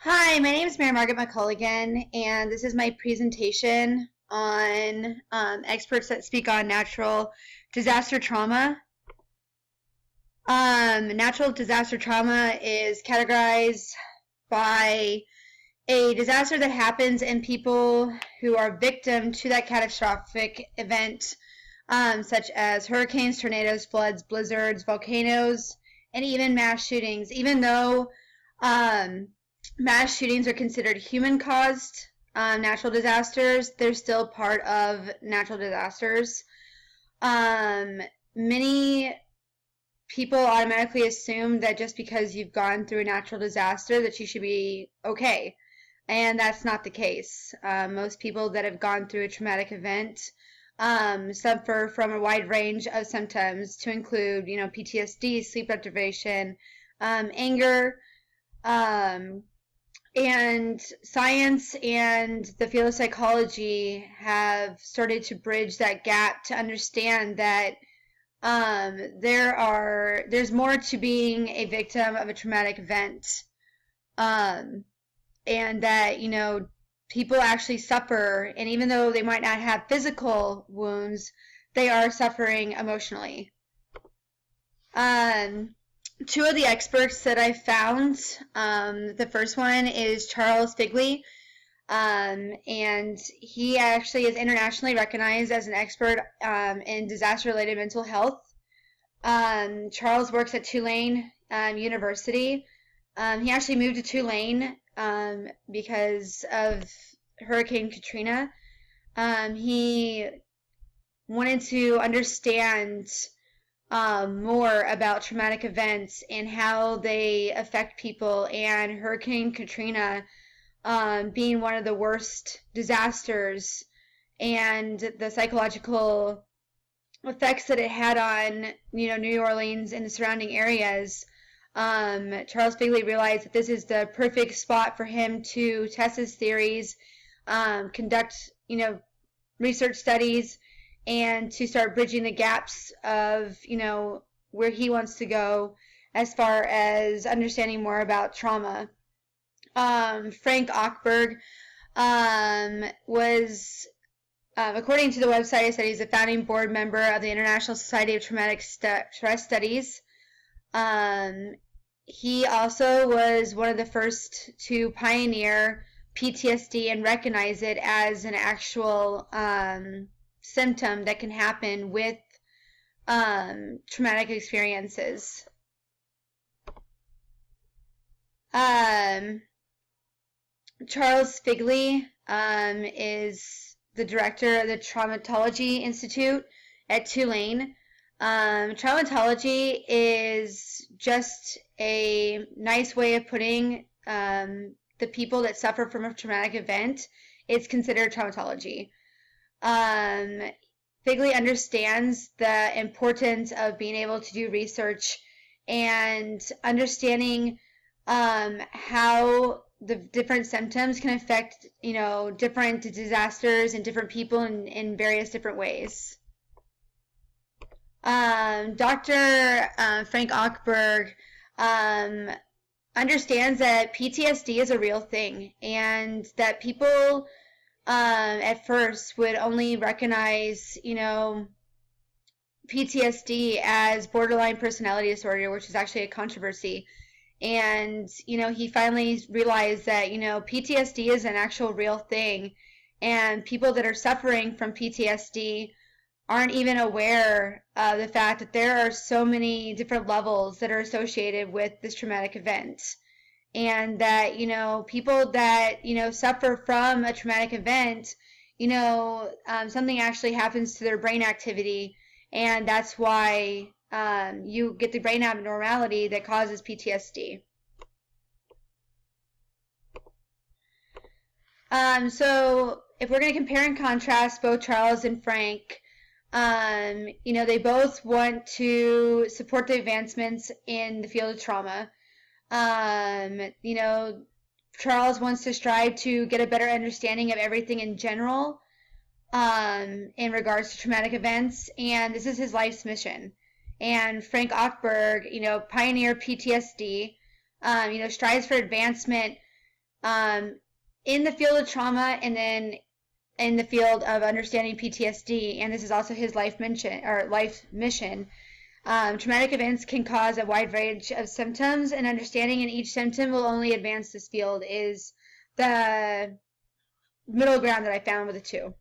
Hi, my name is Mary Margaret McCulligan, and this is my presentation on experts that speak on natural disaster trauma. Natural disaster trauma is categorized by a disaster that happens in people who are victim to that catastrophic event, such as hurricanes, tornadoes, floods, blizzards, volcanoes, and even mass shootings. Even though mass shootings are considered human-caused natural disasters, they're still part of natural disasters. Many people automatically assume that just because you've gone through a natural disaster that you should be okay, and that's not the case. Most people that have gone through a traumatic event suffer from a wide range of symptoms to include, PTSD, sleep deprivation, anger, and science and the field of psychology have started to bridge that gap to understand that there's more to being a victim of a traumatic event, and that people actually suffer, and even though they might not have physical wounds, they are suffering emotionally. Two of the experts that I found, the first one is Charles Figley, and he actually is internationally recognized as an expert in disaster-related mental health. Charles works at Tulane University. He actually moved to Tulane because of Hurricane Katrina. He wanted to understand more about traumatic events and how they affect people, and Hurricane Katrina being one of the worst disasters and the psychological effects that it had on New Orleans and the surrounding areas. Charles Figley realized that this is the perfect spot for him to test his theories, conduct research studies, and to start bridging the gaps of where he wants to go as far as understanding more about trauma. Frank Ochberg was, according to the website, it said he's a founding board member of the International Society of Traumatic Stress Studies. He also was one of the first to pioneer PTSD and recognize it as an actual symptom that can happen with traumatic experiences. Charles Figley is the director of the Traumatology Institute at Tulane. Traumatology is just a nice way of putting the people that suffer from a traumatic event. It's considered traumatology. Figley understands the importance of being able to do research and understanding how the different symptoms can affect, different disasters and different people in various different ways. Dr. Frank Ochberg understands that PTSD is a real thing, and that people at first would only recognize, PTSD as borderline personality disorder, which is actually a controversy. And, he finally realized that, PTSD is an actual real thing, and people that are suffering from PTSD aren't even aware of the fact that there are so many different levels that are associated with this traumatic event. And that, people that, suffer from a traumatic event, something actually happens to their brain activity, and that's why you get the brain abnormality that causes PTSD. So if we're going to compare and contrast both Charles and Frank, they both want to support the advancements in the field of trauma. Charles wants to strive to get a better understanding of everything in general in regards to traumatic events, and this is his life's mission. And Frank Ochberg, pioneer PTSD, strives for advancement In the field of trauma, and then in the field of understanding PTSD, and this is also his life mission. Traumatic events can cause a wide range of symptoms, and understanding in each symptom will only advance this field is the middle ground that I found with the two.